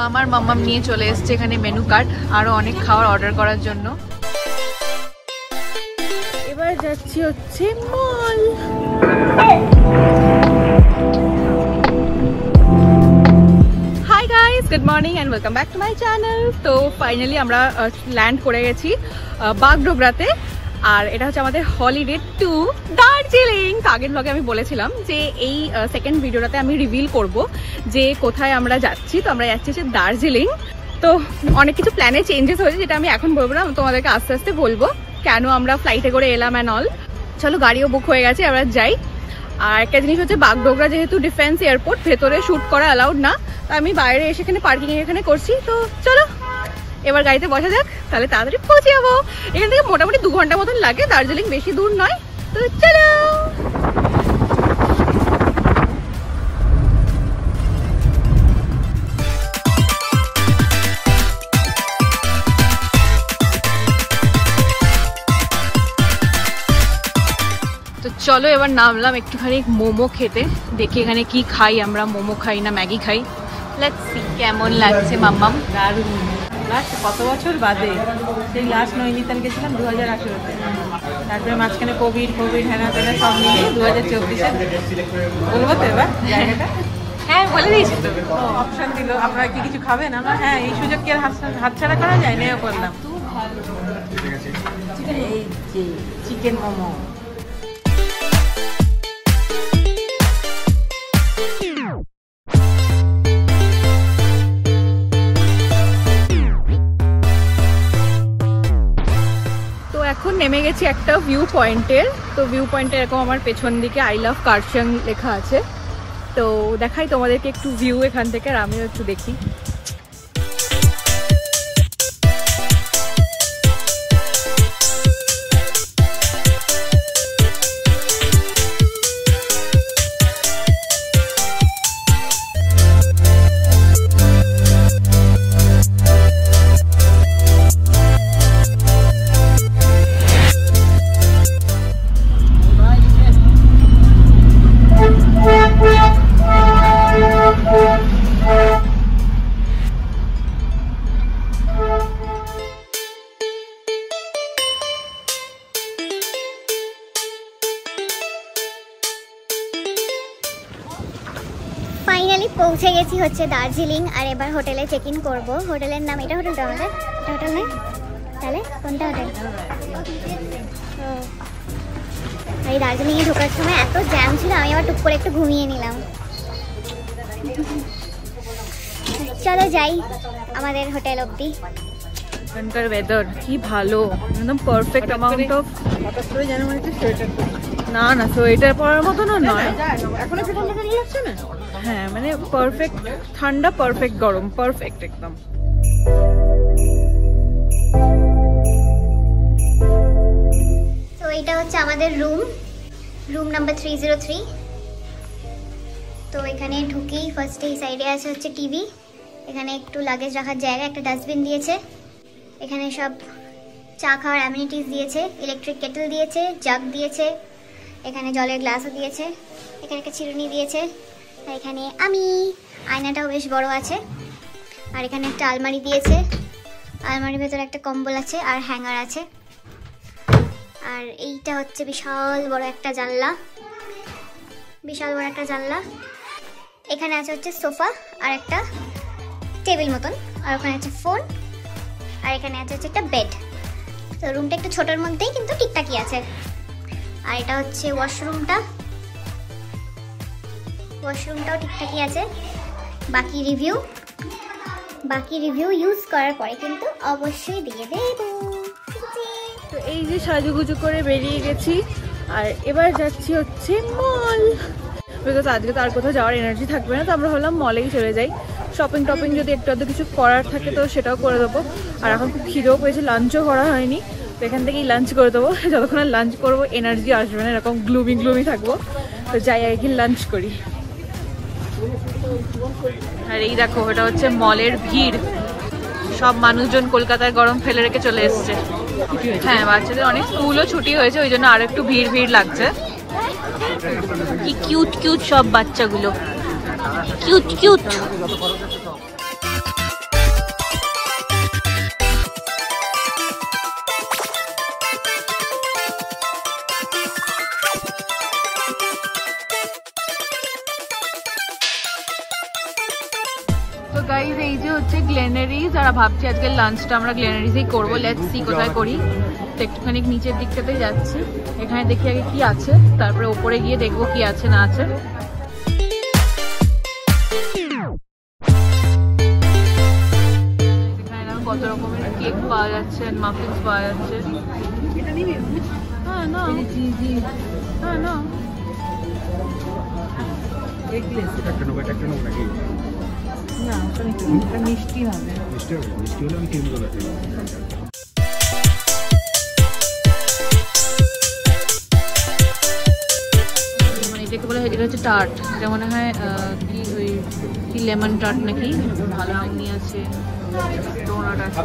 আমার মাম্মাম নিয়ে চলে এসেছে এখানে মেনু কার্ড, আরো অনেক খাবার অর্ডার করার জন্য। এবার যাচ্ছি হচ্ছে mall. Hi guys, good morning and welcome back to my channel. তো ফাইনালি আমরা ল্যান্ড করে গেছি বাগডোগরাতে, আর এটা হচ্ছে আমাদের হলিডে টু দার্জিলিং। তো আগের ব্লগে আমি বলেছিলাম যে এই সেকেন্ড ভিডিওটাতে আমি রিভিল করব যে কোথায় আমরা যাচ্ছি। তো আমরা যাচ্ছি হচ্ছে দার্জিলিং। তো অনেক কিছু প্ল্যানে চেঞ্জেস হয়েছে, যেটা আমি এখন বলবো না, তোমাদেরকে আস্তে আস্তে বলবো কেন আমরা ফ্লাইটে করে এলাম অ্যান্ড অল। চলো, গাড়িও বুক হয়ে গেছে, আমরা যাই। আর একটা জিনিস হচ্ছে, বাগডোগরা যেহেতু ডিফেন্স এয়ারপোর্ট, ভেতরে শ্যুট করা অ্যালাউড না, তো আমি বাইরে এসে এখানে পার্কিং এখানে করছি। তো চলো এবার গাড়িতে বসা যাক, তাহলে তাড়াতাড়ি পৌঁছে যাবো। এখান থেকে মোটামুটি 2 ঘন্টা মতন লাগে, দার্জিলিং বেশি দূর নয়। তো চলো। তো চলো এবার নামলাম একটুখানি মোমো খেতে, দেখি এখানে কি খাই আমরা। মোমো খাই না ম্যাগি খাই, লেটস সি কেমন লাগছে। মাম্মাম দারুণ। লাস্ট কত বছর বাদে, সেই লাস্ট নৈনিতাল গেছিলাম 2018-তে, তারপরে মাঝখানে কোভিড হ্যানা তেনা সব মিলিয়ে 2024-এ। বলবো তো এবার জায়গাটা? হ্যাঁ বলে দিয়েছি তো। অপশন দিল, আপনারা কি কিছু খাবেন? আমরা হ্যাঁ, এই সুযোগ কি আর হাতছাড়া করা যায়? নেও করলাম এই যে চিকেন মোমো। এখন নেমে গেছি একটা ভিউ পয়েন্টের। তো ভিউ পয়েন্টে এরকম আমার পেছন দিকে আই লাভ কার্শিয়াং লেখা আছে। তো দেখাই তোমাদেরকে একটু ভিউ এখান থেকে, আর আমিও একটু দেখি। ফাইনালি পৌঁছে গেছি হচ্ছে দার্জিলিং, আর এবার হোটেলে চেক ইন করবো। হোটেলের নাম এটা, হোটেলটা আমাদের এটা হোটেল নেই, তাহলে কোনটা হোটেল? আর এই দার্জিলিংয়ে ঢোকার সময় এত জ্যাম ছিল, আমি আবার টুক করে একটু ঘুমিয়ে নিলাম। চলো যাই আমাদের হোটেল অবধি। এখানকার ওয়েদার কি ভালো, একদম পারফেক্ট অ্যামাউন্ট অফ। হঠাৎ করে যেন মনে হচ্ছে সোয়েটার। না না, সোয়েটার পরার মতনও নয়। এখন একটু ঠান্ডা ঠান্ডা লাগছে না? হ্যাঁ মানে পারফেক্ট ঠান্ডা, পারফেক্ট গরম, পারফেক্ট একদম। তো এটা হচ্ছে আমাদের রুম নাম্বার 303। তো এখানে ঢুকেই ফার্স্টে এই সাইডে আছে হচ্ছে টিভি, এখানে একটু লাগেজ রাখার জায়গা, একটা ডাস্টবিন দিয়েছে, এখানে সব চা খাওয়ার অ্যামিনিটিস দিয়েছে, ইলেকট্রিক কেটেল দিয়েছে, জাগ দিয়েছে, এখানে জলের গ্লাসও দিয়েছে, এখানে একটা চিরুনি দিয়েছে, আর এখানে আমি, আয়নাটাও বেশ বড় আছে, আর এখানে একটা আলমারি দিয়েছে, আলমারির ভেতরে একটা কম্বল আছে আর হ্যাঙ্গার আছে। আর এইটা হচ্ছে বিশাল বড় একটা জানলা, এখানে আছে হচ্ছে সোফা আর একটা টেবিল মতন, আর ওখানে আছে ফোন, আর এখানে আছে হচ্ছে একটা বেড। তো রুমটা একটু ছোটোর মধ্যেই কিন্তু ঠিকঠাকই আছে। আর এটা হচ্ছে ওয়াশরুমটাও ঠিকঠাকই আছে। বাকি রিভিউ ইউজ করার পরে কিন্তু অবশ্যই দিয়ে দেব। তো এই যে সাজুগুজু করে বেরিয়ে গেছি, আর এবার যাচ্ছি হচ্ছে মল। বিকজ আজকে তো আর কোথাও যাওয়ার এনার্জি থাকবে না, তো আমরা ভাবলাম মলেই চলে যাই। শপিং টপিং যদি একটু আধটু কিছু করার থাকে তো সেটাও করে দেবো। আর এখন খুব খিদেও পেয়েছে, লাঞ্চও করা হয়নি, তো এখান থেকেই লাঞ্চ করে দেবো। যতক্ষণ আর লাঞ্চ করবো এনার্জি আসবে না, এরকম গ্লুমি থাকবো। তো যাই আর কি লাঞ্চ করি। আর এই দেখো, এটা হচ্ছে মলের ভিড়, সব মানুষজন কলকাতার গরম ফেলে রেখে চলে এসছে। হ্যাঁ, বাচ্চাদের অনেক স্কুলও ছুটি হয়েছে, ওই জন্য আর একটু ভিড় লাগছে। কি কিউট সব বাচ্চাগুলো, কিউট। তো গাইজ এই যে হচ্ছে গ্লেনারিজ, আর ভাবছি আজকে লাঞ্চটা আমরা গ্লেনারিজেই করবো। লেটস সি কোথায় করি। তো একটুখানি নিচের দিকটাতে যাচ্ছি, এখানে দেখি আগে কি আছে, তারপরে ওপরে গিয়ে দেখবো কি আছে না আছে। এখানে কত রকমের কেক পাওয়া যাচ্ছে, মাফিনস পাওয়া যাচ্ছে। হ্যাঁ না, হ্যাঁ না, মিষ্টি হবে। এটাকে বলে, এটা হচ্ছে টার্ট, এটা মনে হয় কি ওই কি লেমন টার্ট নাকি, ভালো লাগনি আছে, ডোনাট আছে।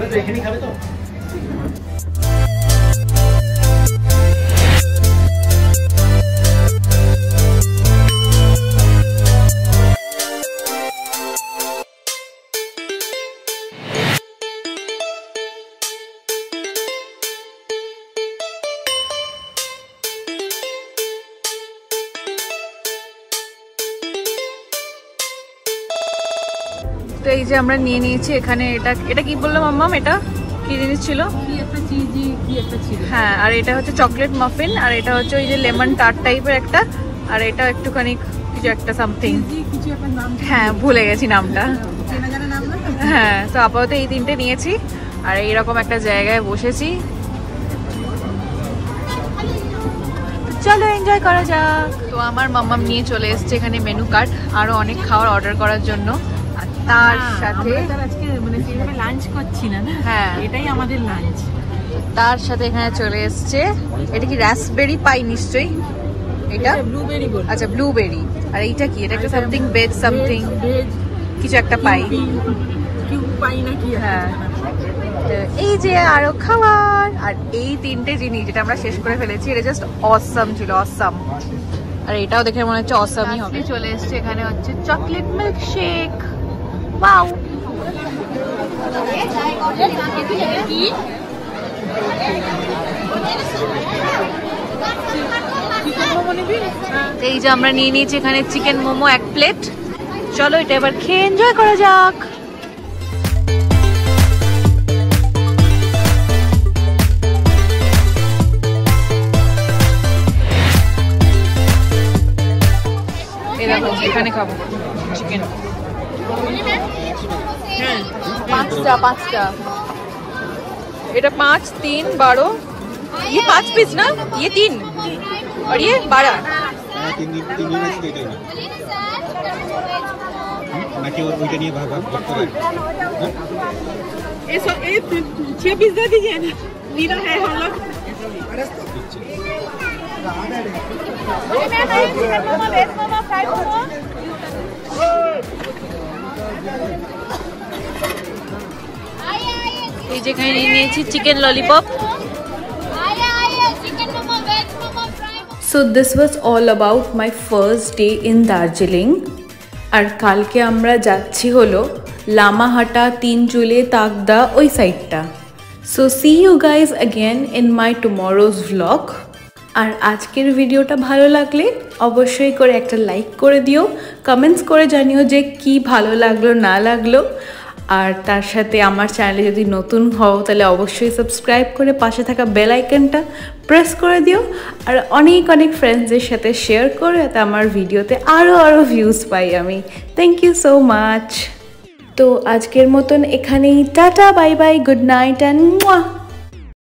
তো এই যে আমরা নিয়ে নিয়েছি এখানে, এটা কি বললাম মাম্মাম, এটা কি জিনিস ছিল? কি একটা চিজি কি একটা ছিল। হ্যাঁ, আর এটা হচ্ছে চকলেট মাফিন, আর এটা হচ্ছে ওই যে লেমন টার্ট টাইপের একটা, আর এটা একটুখানি কিছু একটা সামথিং, কিছু একটা নাম, হ্যাঁ ভুলে গেছি নামটা। চেনা জানা নাম না। হ্যাঁ, তো আপাতত এই তিনটে নিয়েছি, আর এইরকম একটা জায়গায় বসেছি। চলো এনজয় করা যাক। তো আমার মাম্মাম নিয়ে চলে এসছে এখানে মেনু কার্ড, আরো অনেক খাবার অর্ডার করার জন্য। আর তার সাথে আজকে মানে সেইভাবে লাঞ্চ করছি না, হ্যাঁ এটাই আমাদের লাঞ্চ। তার সাথে এখানে চলে এসছে, এটা কি রাসবেরি পাই নিশ্চয়ই, এটা ব্লুবেরি বল। আচ্ছা ব্লুবেরি। আর এইটা কি, এটা একটা সামথিং ভেজ সামথিং কিছু একটা পাই, কিউ পাই না কি। হ্যাঁ, এই যে আরো খাবার, আর এই তিনটে জিনিস যেটা আমরা শেষ করে ফেলেছি, এটা জাস্ট অসাম ছিল, অসাম। আর এটাও দেখে মনে হচ্ছে অসামই হবে। চলে এসছে এখানে হচ্ছে চকলেট মিল্ক শেক। ওয়াও, এই যে আমরা নিয়ে নিয়েছি এখানে চিকেন মোমো 1 প্লেট। চলো এটা এবার খেয়ে এনজয় করা যাক। এখানে খাবো চিকেন, হ্যাঁ 5টা। এটা 5, 3, 12, ये 5 पीस ना, ये 3 और ये 12। ये 6 पीस दे दीजिए ना, नीरा है हम लोग। এই যেখানে নিয়েছি chicken lollipop. So this was all about my first day in Darjeeling. আর কালকে আমরা যাচ্ছি হলো লামাহাটা, তিনচুলে, তাকদা ওই সাইডটা। So see you guys again in my tomorrow's vlog. আর আজকের ভিডিওটা ভালো লাগলে অবশ্যই করে একটা লাইক করে দিও, কমেন্টস করে জানিও যে কি ভালো লাগলো না লাগলো। আর তার সাথে আমার চ্যানেলে যদি নতুন হও তাহলে অবশ্যই সাবস্ক্রাইব করে পাশে থাকা বেল আইকনটা প্রেস করে দিও, আর অনেক অনেক ফ্রেন্ডসদের সাথে শেয়ার করো, যাতে আমার ভিডিওতে আরও ভিউজ পাই আমি। Thank you so much. তো আজকের মতন এখানেই tata, bye bye, good night and মুয়া।